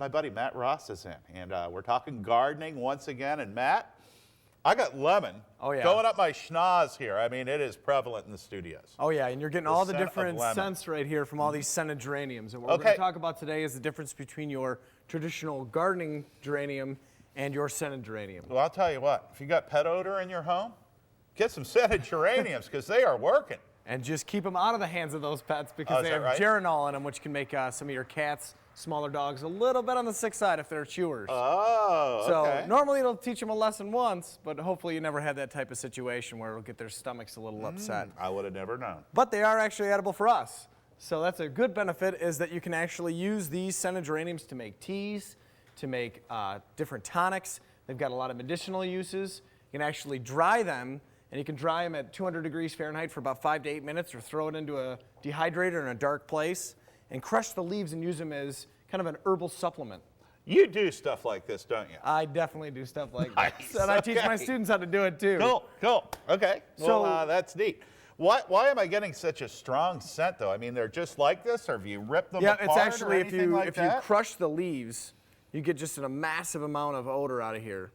My buddy Matt Ross is in, and we're talking gardening once again. And Matt, I got lemon going up my schnoz here. I mean, it is prevalent in the studios. Oh yeah, and you're getting all the different scents right here from all these scented geraniums. And what we're going to talk about today is the difference between your traditional gardening geranium and your scented geranium. Well, I'll tell you what, if you got pet odor in your home, get some scented geraniums because they are working. And just keep them out of the hands of those pets because they have geranol in them, which can make some of your cats, smaller dogs, a little bit on the sick side if they're chewers. Oh, So normally it'll teach them a lesson once, but hopefully you never had that type of situation where it'll get their stomachs a little upset. I would have never known. But they are actually edible for us. So that's a good benefit, is that you can actually use these scented geraniums to make teas, to make different tonics. They've got a lot of medicinal uses. You can actually dry them, and you can dry them at 200 degrees Fahrenheit for about 5 to 8 minutes, or throw it into a dehydrator in a dark place and crush the leaves and use them as kind of an herbal supplement. You do stuff like this, don't you? I definitely do stuff like this. And I teach my students how to do it too. Cool, cool. Okay, well, that's neat. Why am I getting such a strong scent, though? I mean, they're just like this, or have you ripped them apart? Yeah, it's actually, if you crush the leaves, you get just a massive amount of odor out of here.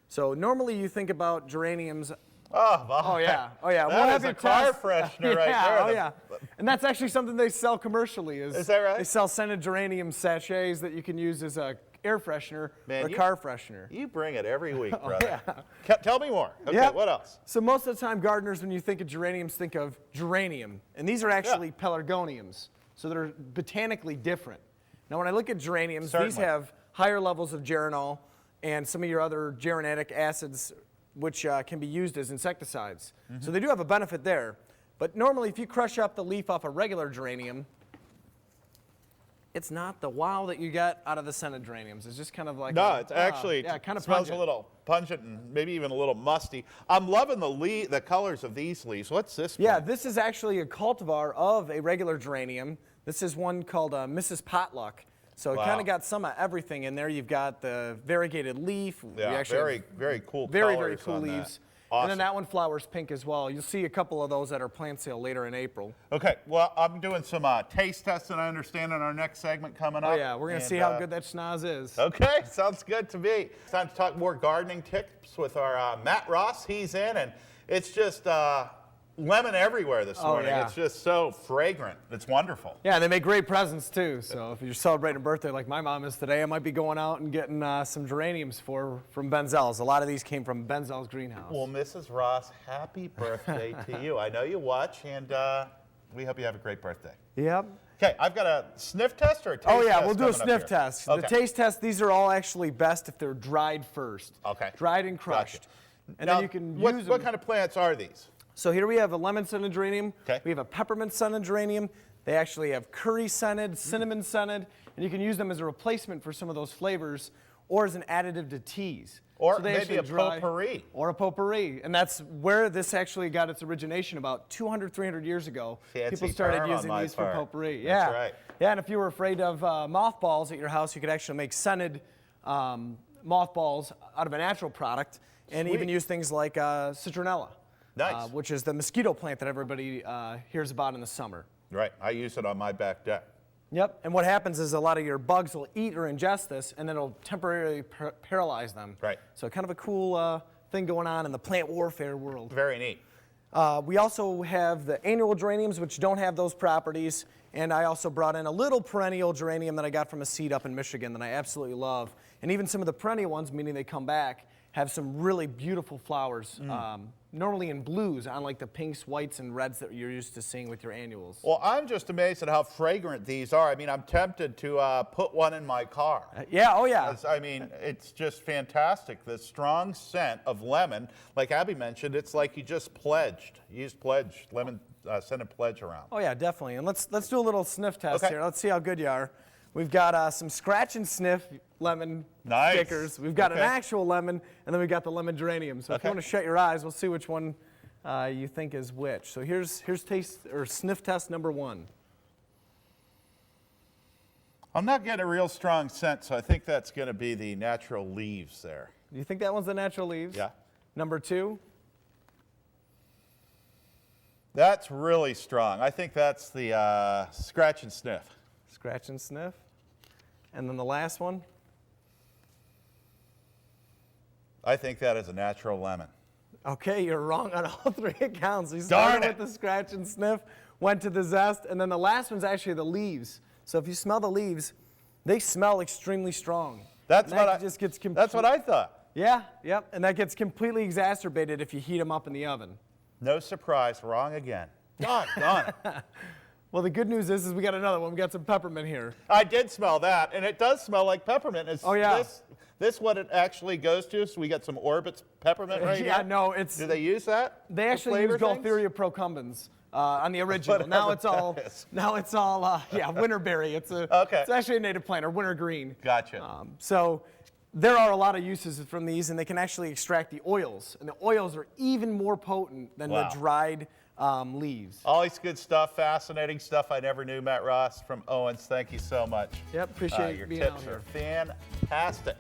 So normally you think about geraniums. Oh yeah. That is a car freshener right there. Oh yeah. And that's actually something they sell commercially. Is that right? They sell scented geranium sachets that you can use as a air freshener or a car freshener. You bring it every week, brother. Tell me more. Okay, what else? So most of the time gardeners, when you think of geraniums, think of geranium. And these are actually pelargoniums. So they're botanically different. Now when I look at geraniums, these have higher levels of geranol and some of your other geranic acids, which can be used as insecticides. So they do have a benefit there. But normally if you crush up the leaf off a regular geranium, it's not the wow that you get out of the scented geraniums. It's just kind of like it's actually kind of smells pungent. a little pungent and maybe even a little musty. I'm loving the colors of these leaves. What's this one? Yeah, this is actually a cultivar of a regular geranium. This is one called Mrs. Potluck. So it kind of got some of everything in there. You've got the variegated leaf. Yeah, very cool very colors cool on leaves. Awesome. And then that one flowers pink as well. You'll see a couple of those at our plant sale later in April. Okay, well, I'm doing some taste testing, I understand, in our next segment coming up. Oh yeah, we're going to see how good that schnoz is. Okay, sounds good to me. It's time to talk more gardening tips with our Matt Ross. He's in, and it's just lemon everywhere this morning. It's just so fragrant. It's wonderful. Yeah, they make great presents too. So if you're celebrating a birthday like my mom is today, I might be going out and getting some geraniums from Benzel's. A lot of these came from Benzel's greenhouse. Well, Mrs. Ross, happy birthday to you. I know you watch, and we hope you have a great birthday. Yep. Okay, I've got a sniff test or a taste test? Oh yeah, we'll do a sniff test. Okay. The taste test, these are all actually best if they're dried first. Okay. Dried and crushed. Gotcha. And now, then you can use them. What kind of plants are these? So here we have a lemon scented geranium. Okay. We have a peppermint scented geranium. They actually have curry scented, cinnamon scented, and you can use them as a replacement for some of those flavors or as an additive to teas. Or so they maybe a potpourri. Or a potpourri. And that's where this actually got its origination about 200, 300 years ago. Fancy People started term using on these part. for potpourri. That's right. Yeah, and if you were afraid of mothballs at your house, you could actually make scented mothballs out of a natural product and even use things like citronella. Nice. Which is the mosquito plant that everybody hears about in the summer. Right, I use it on my back deck. Yep, and what happens is a lot of your bugs will eat or ingest this, and then it'll temporarily paralyze them. Right. So kind of a cool thing going on in the plant warfare world. Very neat. We also have the annual geraniums, which don't have those properties, and I also brought in a little perennial geranium that I got from a seed up in Michigan that I absolutely love. And even some of the perennial ones, meaning they come back, have some really beautiful flowers, normally in blues, unlike the pinks, whites, and reds that you're used to seeing with your annuals. Well, I'm just amazed at how fragrant these are. I mean, I'm tempted to put one in my car. Yeah, oh yeah. I mean, it's just fantastic. The strong scent of lemon, like Abby mentioned, it's like you just pledged. You used pledge, lemon scented pledge around. Oh yeah, definitely. And let's do a little sniff test here. Let's see how good you are. We've got some scratch and sniff lemon stickers. We've got an actual lemon, and then we've got the lemon geranium. So if you want to shut your eyes, we'll see which one you think is which. So here's taste or sniff test number 1. I'm not getting a real strong scent, so I think that's going to be the natural leaves there. Do you think that one's the natural leaves? Yeah. Number 2? That's really strong. I think that's the scratch and sniff. Scratch and sniff. And then the last one? I think that is a natural lemon. Okay, you're wrong on all 3 accounts. We Darn started it. with the scratch and sniff, went to the zest, and then the last one's actually the leaves. So if you smell the leaves, they smell extremely strong. That's And what that's what I thought. Yeah, yep, and that gets completely exacerbated if you heat them up in the oven. No surprise, wrong again. Doggone it. Well, the good news is we got another one. We got some peppermint here. I did smell that, and it does smell like peppermint. Oh, yeah. This what it actually goes to? So we got some Orbit's peppermint right Yeah, here? no, it's... Do they use that? They to actually use flavor things? Gaultheria procumbens on the original. Now it's all, winterberry. It's actually a native plant, or wintergreen. Gotcha. So there are a lot of uses from these, and they can actually extract the oils. And the oils are even more potent than the dried leaves. Always good stuff, fascinating stuff I never knew. Matt Ross from Owens, thank you so much. Yep, appreciate your being tips out here. are fantastic.